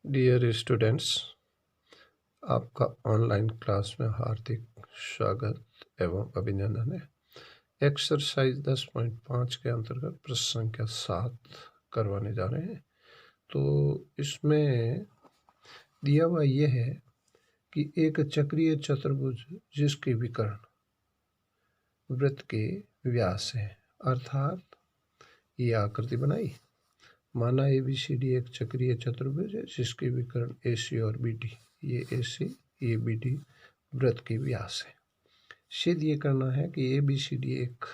Dear students, आपका online class में हार्दिक स्वागत एवं अभिनंदन है। एक्सरसाइज 10.5 के अंतर्गत प्रश्न संख्या 7 करवाने जा रहे हैं। तो इसमें दिया हुआ यह है कि एक चक्रीय चतुर्भुज जिसके विकर्ण वृत्त के व्यास है, अर्थात ये आकृति बनाई। माना ABCD एक चक्रीय चतुर्भुज है जिसके विकर्ण AC और BD, ये AC ये BD वृत्त के व्यास है। सिद्ध ये करना है कि ABCD एक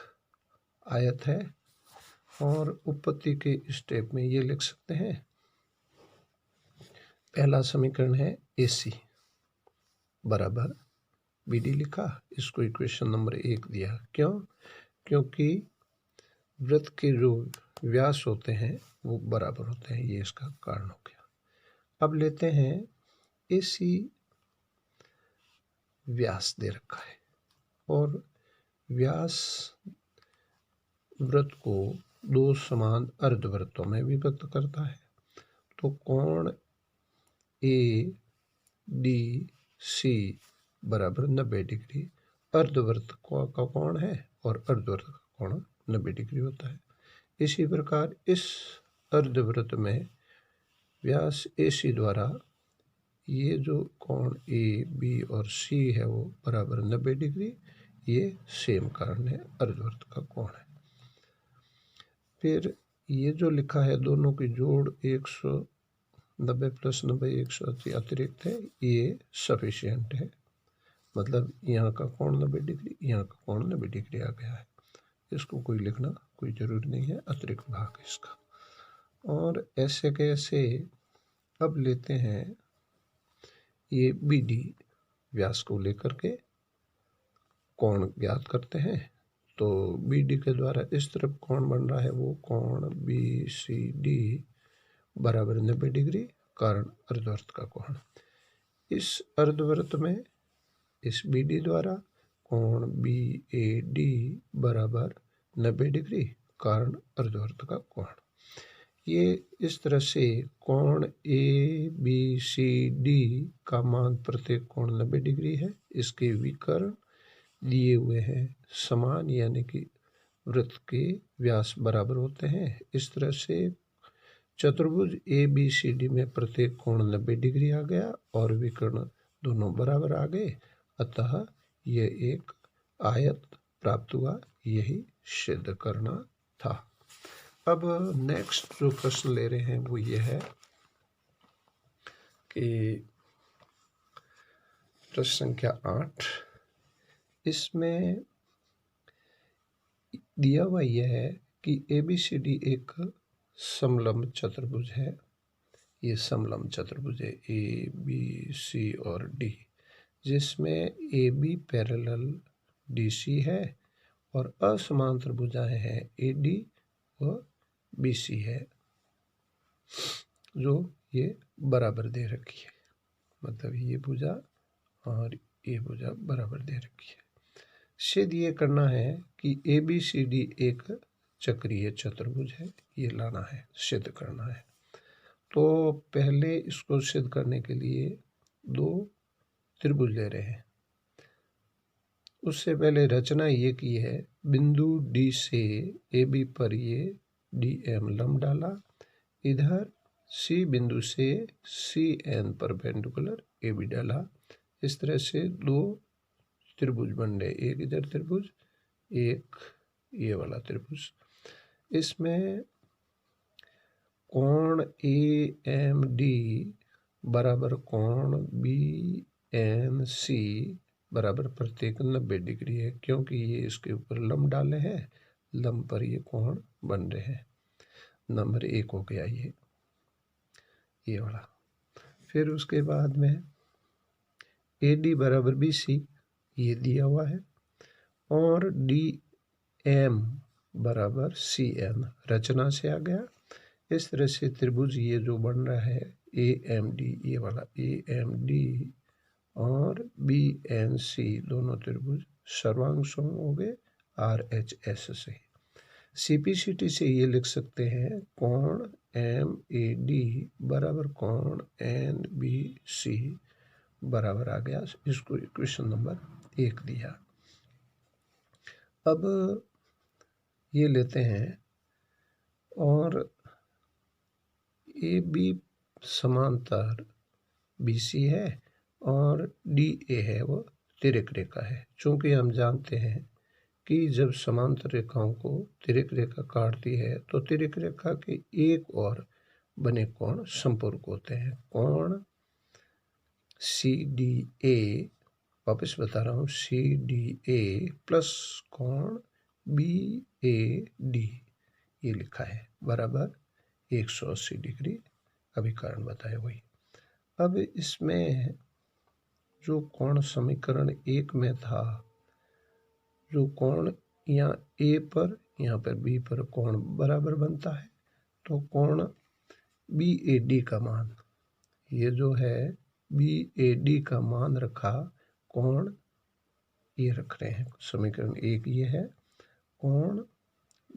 आयत है और उत्पत्ति के स्टेप में ये लिख सकते हैं। पहला समीकरण है AC बराबर BD लिखा, इसको इक्वेशन नंबर 1 दिया। क्यों? क्योंकि वृत्त के जो व्यास होते हैं वो बराबर होते हैं, ये इसका कारण हो गया। अब लेते हैं AC व्यास दे रखा है और व्यास वृत्त को दो समान अर्धवृत्तों में विभक्त करता है। तो कोण ADC बराबर 90 डिग्री अर्धवृत्त का कोण है और अर्धवृत्त का कोण 90 डिग्री होता है। इसी प्रकार इस अर्धवृत्त में व्यास AC द्वारा ये जो कोण AB और C है वो बराबर 90 डिग्री, ये सेम कारण है, अर्धवृत्त का कोण है। फिर ये जो लिखा है दोनों की जोड़ 190 + 90 180 अतिरिक्त है, ये सफिशिएंट है। मतलब यहाँ का कोण 90 डिग्री, यहाँ का कोण 90 डिग्री आ गया है। इसको कोई लिखना कोई ज़रूरी नहीं है, अतिरिक्त भाग है इसका। और ऐसे कैसे अब लेते हैं ये BD व्यास को लेकर के कोण ज्ञात करते हैं। तो BD के द्वारा इस तरफ कोण बन रहा है वो कोण BCD बराबर 90 डिग्री, कारण अर्धवृत्त का कोण। इस अर्धवृत्त में इस BD द्वारा कोण BAD बराबर 90 डिग्री, कारण अर्धवृत्त का कोण। ये इस तरह से कोण ABCD का मान प्रत्येक कोण 90 डिग्री है। इसके विकर्ण दिए हुए हैं समान, यानी कि वृत्त के व्यास बराबर होते हैं। इस तरह से चतुर्भुज ABCD में प्रत्येक कोण 90 डिग्री आ गया और विकर्ण दोनों बराबर आ गए, अतः यह एक आयत प्राप्त हुआ। यही सिद्ध करना था। अब नेक्स्ट जो प्रश्न ले रहे हैं वो ये है कि प्रश्न संख्या 8, इसमें दिया हुआ यह है कि ABCD एक समलंब चतुर्भुज है। ये समलंब चतुर्भुज है ABC और D, जिसमें AB पैरेलल DC है और असमांतर भुजाएं हैं AD और BC है, जो ये बराबर दे रखी है। मतलब ये भुजा और ये भुजा बराबर दे रखी है। सिद्ध ये करना है कि ABCD एक चक्रीय चतुर्भुज है, ये लाना है, सिद्ध करना है। तो पहले इसको सिद्ध करने के लिए दो त्रिभुज ले रहे हैं। उससे पहले रचना ये की है, बिंदु D से AB पर ये DM लंब डाला, इधर C बिंदु से CN परपेंडिकुलर AB डाला। इस तरह से दो त्रिभुज बन रहे, एक इधर त्रिभुज, एक ये वाला त्रिभुज। इसमें कोण AMD बराबर कोण BNC बराबर प्रत्येक 90 डिग्री है, क्योंकि ये इसके ऊपर लंब डाले हैं, लंब पर ये कोण बन रहे हैं। नंबर 1 हो गया ये वाला। फिर उसके बाद में AD बराबर BC ये दिया हुआ है और DM बराबर CN रचना से आ गया। इस तरह से त्रिभुज ये जो बन रहा है AMD, ये वाला AMD और BNC दोनों त्रिभुज सर्वांग सम हो गए RHS से। CPCT से ये लिख सकते हैं कोण MAD बराबर कोण NBC बराबर आ गया। इसको इक्वेशन नंबर 1 दिया। अब ये लेते हैं और AB समांतर BC है और DA है वो तिर्यक रेखा है। चूंकि हम जानते हैं कि जब समांतर रेखाओं को तिर्यक रेखा काटती है तो तिर्यक रेखा के एक और बने कोण संपूरक होते हैं। कोण CDA, वापस बता रहा हूँ, CDA प्लस कोण BAD ये लिखा है बराबर 180 डिग्री। अभी कारण बताए वही। अब इसमें जो कोण समीकरण 1 में था, जो कोण यहाँ A पर यहाँ पर B पर कोण बराबर बनता है, तो कोण BAD का मान, ये जो है BAD का मान रखा, कोण ये रख रहे हैं समीकरण 1 ये है कोण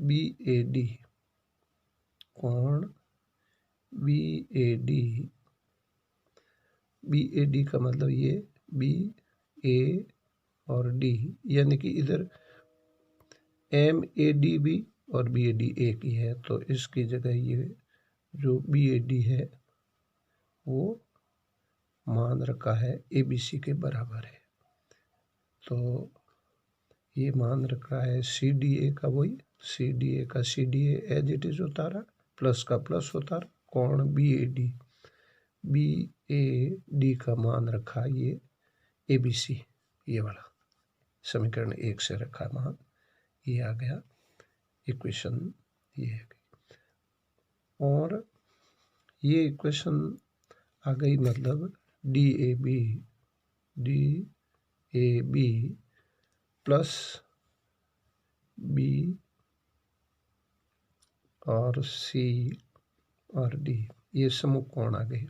BAD, कोण BAD का मतलब ये BA और D, यानी कि इधर MAD भी और BAD एक ही है, तो इसकी जगह ये जो BAD है वो मान रखा है ABC के बराबर है। तो ये मान रखा है CDA का, वही CDA का CDA एज इट इज उतारा, प्लस का प्लस उतारा, कोण BAD का मान रखा ये ABC, ये वाला समीकरण 1 से रखा मान, ये आ गया इक्वेशन ये है। और ये इक्वेशन आ गई, मतलब DAB प्लस B और C और D ये समूह कोण आ गए।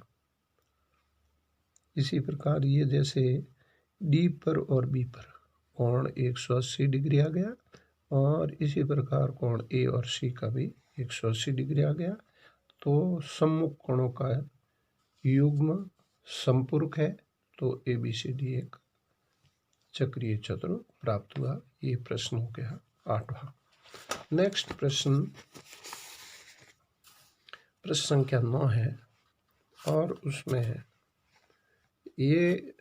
इसी प्रकार ये जैसे D पर और B पर कोण 180 डिग्री आ गया, और इसी प्रकार कोण A और C का भी 180 डिग्री आ गया। तो सम्मुख कोणों का युग्म संपूरक है, तो ABCD एक चक्रीय चतुर्भुज प्राप्त हुआ। ये प्रश्न हो गया 8वां। नेक्स्ट प्रश्न संख्या 9 है, और उसमें ये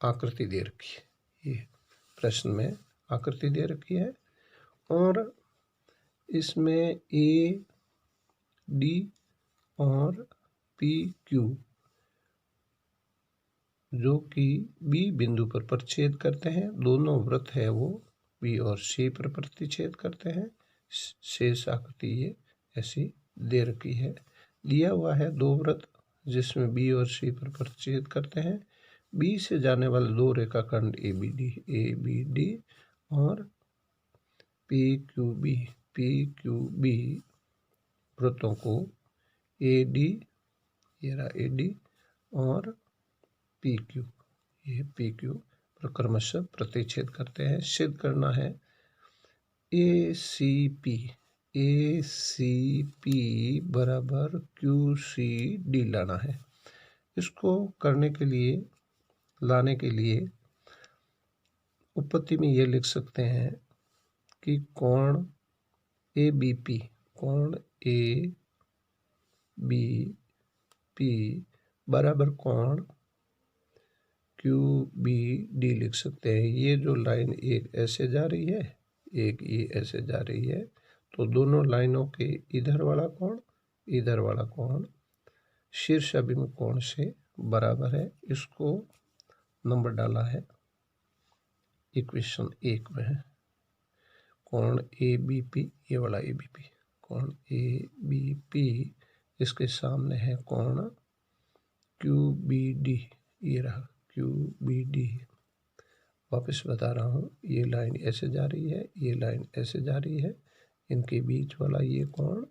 आकृति दे रखी है। ये प्रश्न में आकृति दे रखी है, और इसमें AD और PQ जो कि B बिंदु पर प्रतिच्छेद करते हैं, दोनों वृत्त है वो B और C पर प्रतिच्छेद करते हैं। शेष आकृति ये ऐसी दे रखी है। दिया हुआ है दो वृत्त जिसमें B और C पर प्रतिच्छेद करते हैं। B से जाने वाले दो रेखाखंड ABD और PQB वृत्तों को AD, ये रहा AD, और PQ, ये PQ पर क्रमशः प्रतिच्छेद करते हैं। सिद्ध करना है ACP बराबर QCD लाना है। इसको करने के लिए, लाने के लिए उत्पत्ति में ये लिख सकते हैं कि कोण ABP, कोण ABP बराबर कोण QBD लिख सकते हैं। ये जो लाइन एक ऐसे जा रही है, एक ये ऐसे जा रही है, तो दोनों लाइनों के इधर वाला कोण, इधर वाला कोण शीर्ष अभिमुख कोण से बराबर है। इसको नंबर डाला है इक्वेशन 1 में। कोण ABP, ये वाला ABP, कोण ABP, इसके सामने है कोण QBD, ये रहा QBD। वापस बता रहा हूँ, ये लाइन ऐसे जा रही है, ये लाइन ऐसे जा रही है, इनके बीच वाला ये कोण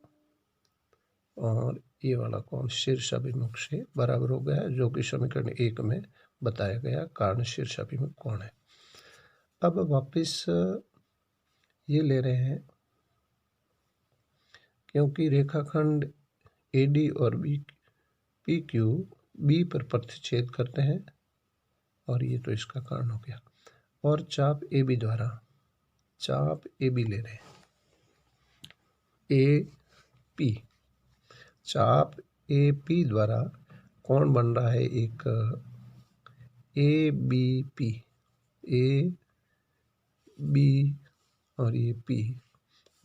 और ये वाला कोण शीर्ष अभिमुख से बराबर हो गया है, जो कि समीकरण 1 में बताया गया कारण शीर्ष अभिमुख कोण है। अब वापस ये ले रहे हैं, क्योंकि रेखाखंड AD और PQ B पर प्रतिच्छेद करते हैं, और ये तो इसका कारण हो गया। और चाप AB द्वारा, चाप AB ले रहे हैं, AP, चाप AP द्वारा कौन बन रहा है, एक ABP, AB और ये P,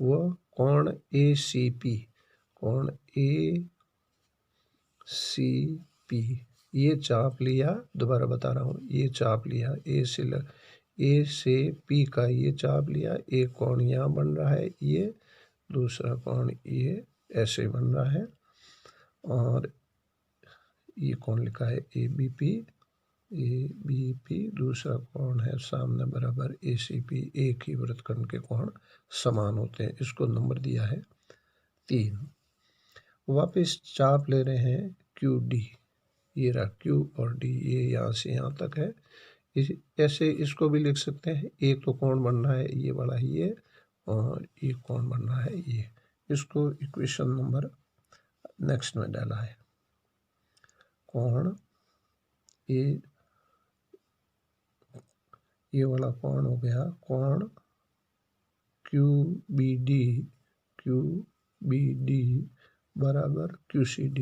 वह कोण ACP, कोण ACP, ये चाप लिया, दोबारा बता रहा हूँ, ये चाप लिया A से P का ये चाप लिया, एक कोण यहाँ बन रहा है, ये दूसरा कोण ये ऐसे बन रहा है, और ये कोण लिखा है ABP, दूसरा कोण है सामने बराबर ACP, एक ही वृत्तखंड के कोण समान होते हैं, इसको नंबर दिया है 3। वापस चाप ले रहे हैं QD, ये रहा Q और D, ये यहाँ से यहाँ तक है। ऐसे इसको भी लिख सकते हैं, एक तो कोण बन रहा है ये वाला, ये, और ये कोण बन रहा है ये, इसको इक्वेशन नंबर नेक्स्ट में डाला है। कोण ये वाला कोण हो गया कोण QBD बराबर QCD,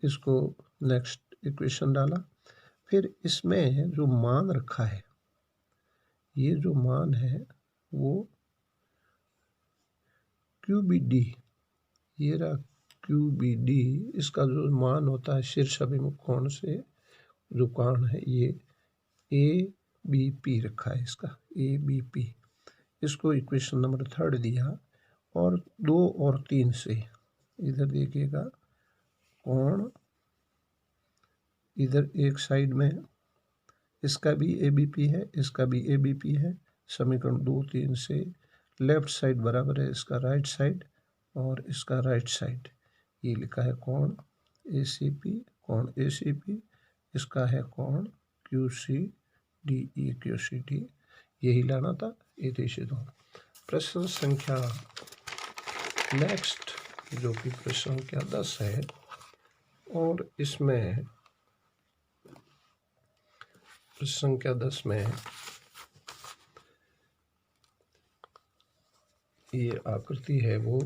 इसको नेक्स्ट इक्वेशन डाला। फिर इसमें जो मान रखा है, ये जो मान है वो QBD, ये रहा QBD, इसका जो मान होता है शीर्ष अभिमुख कोण से जो कोण है, ये ABP रखा है, इसका ABP, इसको इक्वेशन नंबर 3 दिया। और 2 और 3 से इधर देखिएगा, कोण इधर एक साइड में इसका भी ABP है, इसका भी ABP है, समीकरण 2 3 से लेफ्ट साइड बराबर है इसका राइट साइड, और इसका राइट साइड ये लिखा है कोण ACP, इसका है कोण QCD, यही लाना था। ये देश दो प्रश्न संख्या नेक्स्ट, जो कि प्रश्न संख्या 10 है, और इसमें प्रश्न संख्या 10 में ये आकृति है वो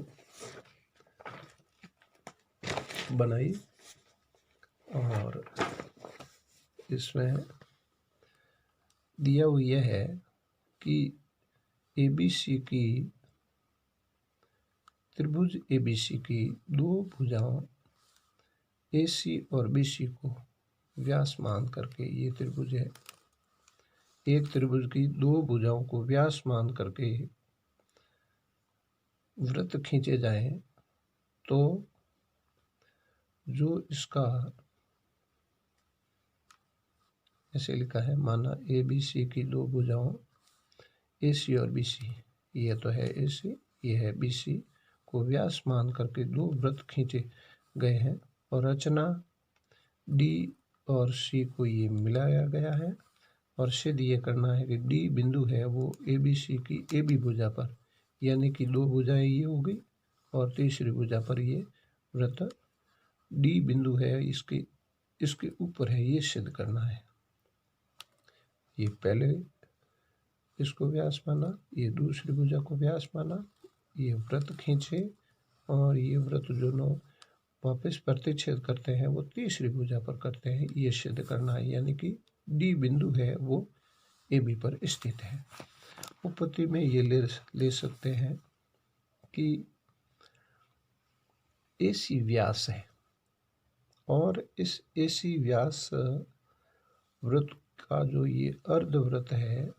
बनाई, और इसमें दिया हुआ यह है कि ABC की, त्रिभुज ABC की दो भुजाओं AC और BC को व्यास मान करके, ये त्रिभुज है, एक त्रिभुज की दो भुजाओं को व्यास मान करके वृत्त खींचे जाएं, तो जो इसका ऐसे लिखा है, माना ABC की दो भुजाओं AC और BC, ये तो है AC, ये है BC, को व्यास मान करके दो वृत्त खींचे गए हैं, और रचना D और C को ये मिलाया गया है, और सिद्ध ये करना है कि D बिंदु है वो ABC की AB भुजा पर, यानी कि दो भुजाएं ये हो गई, और तीसरी भुजा पर ये वृत्त D बिंदु है, इसके ऊपर है, ये सिद्ध करना है। ये पहले इसको व्यास माना, ये दूसरी भुजा को व्यास माना, ये वृत्त खींचे, और ये वृत्त जो नो वापस प्रतिच्छेद करते हैं वो तीसरी भुजा पर करते हैं, ये सिद्ध करना है, यानी कि D बिंदु है वो AB पर स्थित है। उपपत्ति में ये ले सकते हैं कि AC व्यास है, और इस AC व्यास वृत्त का जो ये अर्धवृत्त है,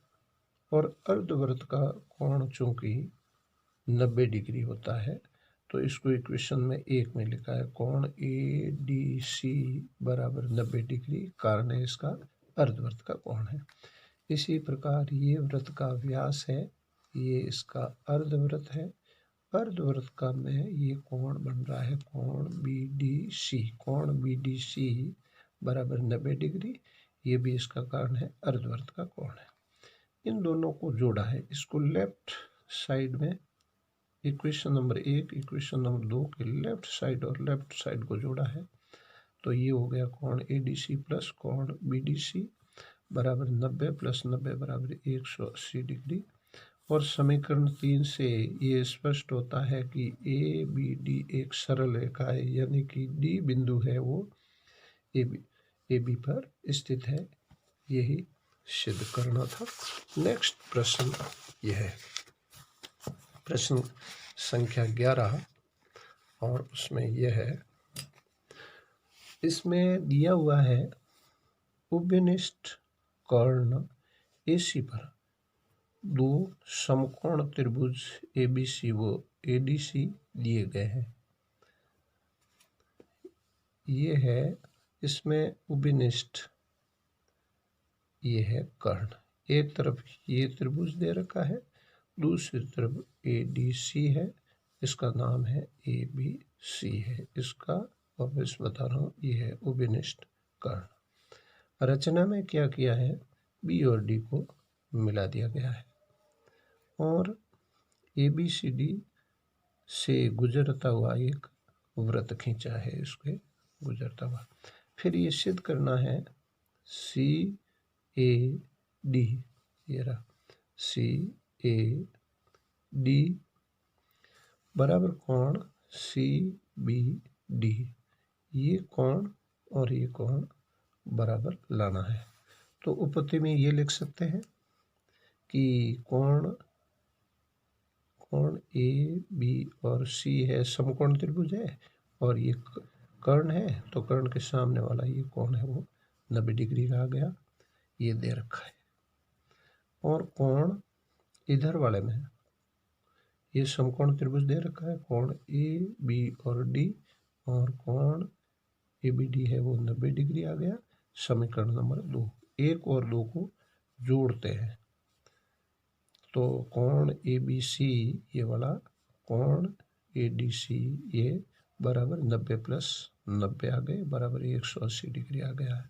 और अर्धवृत्त का कोण चूंकि 90 डिग्री होता है, तो इसको इक्वेशन में 1 में लिखा है कोण ADC बराबर 90 डिग्री, कारण है इसका अर्धवृत्त का कोण है। इसी प्रकार ये वृत्त का व्यास है, ये इसका अर्धवृत्त है, अर्धवृत्त का में ये कोण बन रहा है कोण BDC बराबर 90 डिग्री, ये भी इसका कारण है, अर्धवृत्त का कोण है। इन दोनों को जोड़ा है, इसको लेफ्ट साइड में इक्वेशन नंबर 1 इक्वेशन नंबर 2 के लेफ्ट साइड और लेफ्ट साइड को जोड़ा है, तो ये हो गया कोण ADC प्लस कोण BDC बराबर 90 प्लस 90 बराबर 180 डिग्री। और समीकरण 3 से ये स्पष्ट होता है कि ABD एक सरल रेखा है, यानी कि D बिंदु है वो AB पर स्थित है। यही सिद्ध करना था। नेक्स्ट प्रश्न यह है प्रश्न संख्या 11 और उसमें यह है, इसमें दिया हुआ है उभयनिष्ठ कर्ण AC पर दो समकोण त्रिभुज ABC व ADC दिए गए हैं। ये है इसमें उभयनिष्ठ, ये है कर्ण। एक तरफ ये त्रिभुज दे रखा है, दूसरी तरफ ADC है, इसका नाम है ABC है। इसका वापस बता रहा हूँ, ये है उभयनिष्ठ कर्ण। रचना में क्या किया है, B और D को मिला दिया गया है और ABCD से गुजरता हुआ एक वृत्त खींचा है, इसके गुजरता हुआ। फिर ये सिद्ध करना है CAD, ये रहा CAD बराबर कोण CBD। ये कोण और ये कोण बराबर लाना है। तो उपपत्ति में ये लिख सकते हैं कि कोण AB और C है, समकोण त्रिभुज है, और ये कर्ण है, तो कर्ण के सामने वाला ये कोण है वो 90 डिग्री का आ गया, ये दे रखा है। और कोण इधर वाले में ये समकोण त्रिभुज दे रखा है, कोण AB और D, और कोण ABD है वो 90 डिग्री आ गया। समीकरण नंबर 2, 1 और 2 को जोड़ते हैं तो कोण ABC ये वाला, कोण ADC ये बराबर 90 प्लस 90 आ गए, बराबर 180 डिग्री आ गया है।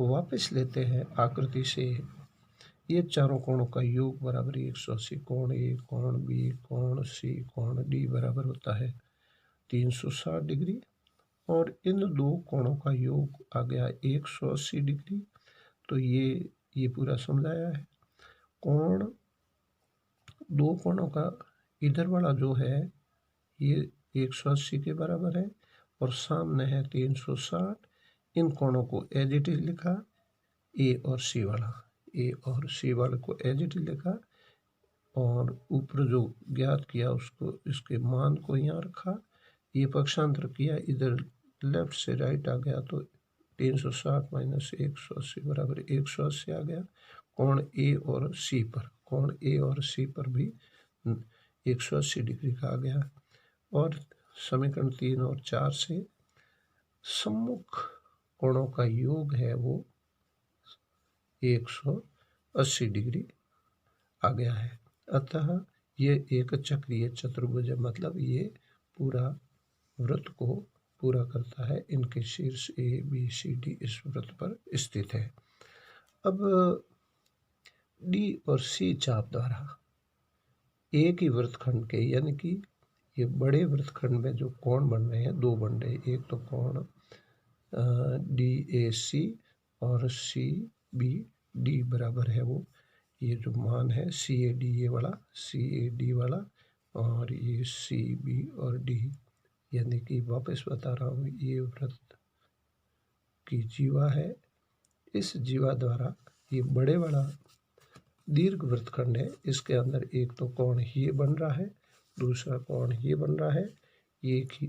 वापस लेते हैं आकृति से, ये चारों कोणों का योग बराबर 180, कोण A, कोण B, कोण C, कोण D बराबर होता है 360 डिग्री। और इन दो कोणों का योग आ गया 180 डिग्री। तो ये पूरा समझाया है। कोण दो कोणों का इधर वाला जो है ये 180 के बराबर है और सामने है 360। इन कोणों को एज इट इज लिखा, A और C वाले को एज इट इज लिखा, और ऊपर जो ज्ञात किया उसको, इसके मान को यहाँ रखा। ये पक्षांतर किया, इधर लेफ्ट से राइट आ गया, तो 360 माइनस 180 बराबर 180 आ गया। कोण A और C पर भी 180 डिग्री का आ गया। और समीकरण 3 और 4 से सम्मुख कोणों का योग है वो 180 डिग्री आ गया है। अतः ये एक चक्रीय चतुर्भुज है, मतलब ये पूरा वृत्त को पूरा करता है। इनके शीर्ष ABCD इस वृत्त पर स्थित है। अब D और C चाप द्वारा एक ही वृत्तखंड के, यानी कि ये बड़े वृत्तखंड में जो कोण बन रहे हैं, दो बन रहे हैं, एक तो कोण DAC और CBD बराबर है वो, ये जो मान है CAD ये वाला, CAD वाला, और ये CB और D, यानी कि वापस बता रहा हूँ, ये वृत्त की जीवा है। इस जीवा द्वारा ये बड़े वाला दीर्घ वृत्तखंड है, इसके अंदर एक तो कोण ये बन रहा है, दूसरा कोण ये बन रहा है। एक ही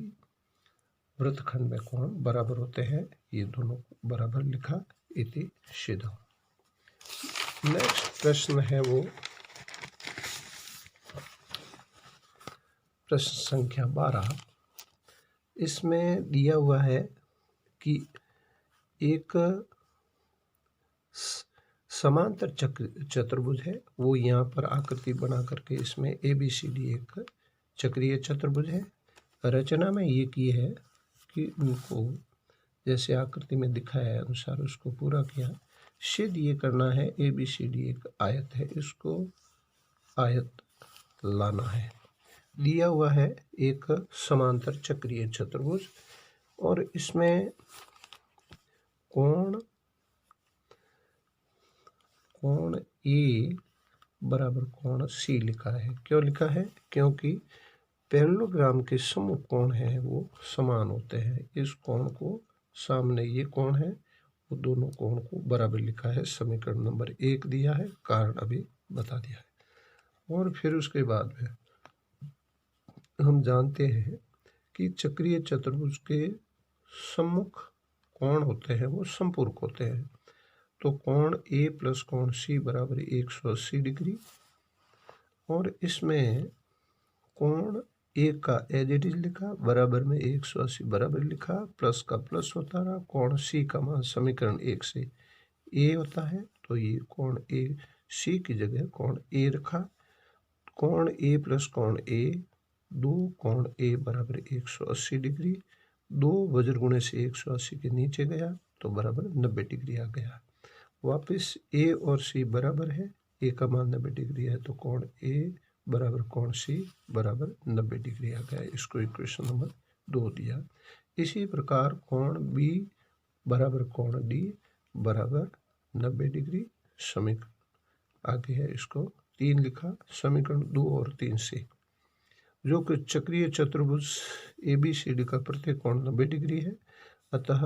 वृत्तखंड में कोण बराबर होते हैं, ये दोनों बराबर लिखा, इति सिद्धम्। नेक्स्ट प्रश्न है वो प्रश्न संख्या 12। इसमें दिया हुआ है कि एक समांतर चतुर्भुज है, वो यहाँ पर आकृति बना करके इसमें ABCD एक चक्रीय चतुर्भुज है। रचना में ये की है कि उनको जैसे आकृति में दिखाया अनुसार उसको पूरा किया। सिद्ध ये करना है ABCD एक आयत है, इसको आयत लाना है। दिया हुआ है एक समांतर चक्रीय चतुर्भुज और इसमें कोण ए बराबर कोण सी लिखा है। क्यों लिखा है? क्योंकि पैरेललोग्राम के समूह कोण हैं वो समान होते हैं। इस कोण को सामने ये कोण है, वो दोनों कोण को बराबर लिखा है। समीकरण नंबर 1 दिया है, कारण अभी बता दिया है। और फिर उसके बाद में हम जानते हैं कि चक्रीय चतुर्भुज के सम्मुख कोण होते हैं वो संपूरक होते हैं। तो कोण ए प्लस कोण सी बराबर 180 डिग्री, और इसमें कोण ए का एज इट इज लिखा, बराबर में 180 बराबर लिखा, प्लस का प्लस होता रहा। कोण सी का मान समीकरण 1 से ए होता है, तो ये कोण ए सी की जगह कोण ए रखा। कोण ए प्लस कोण ए, 2 कोण ए बराबर 180 डिग्री, 2 वज्रगुणे से 180 के नीचे गया तो बराबर 90 डिग्री आ गया। वापस ए और सी बराबर है, ए का मान 90 डिग्री है, तो कोण ए बराबर कोण सी बराबर 90 डिग्री आ गया। इसको इक्वेशन नंबर 2 दिया। इसी प्रकार कोण बी बराबर कोण डी बराबर 90 डिग्री, समीकरण आगे है, इसको 3 लिखा। समीकरण 2 और 3 से जो कि चक्रीय चतुर्भुज ABCD का प्रत्येक कोण 90 डिग्री है, अतः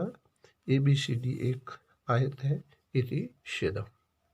ABCD एक आयत है, इति छेदम।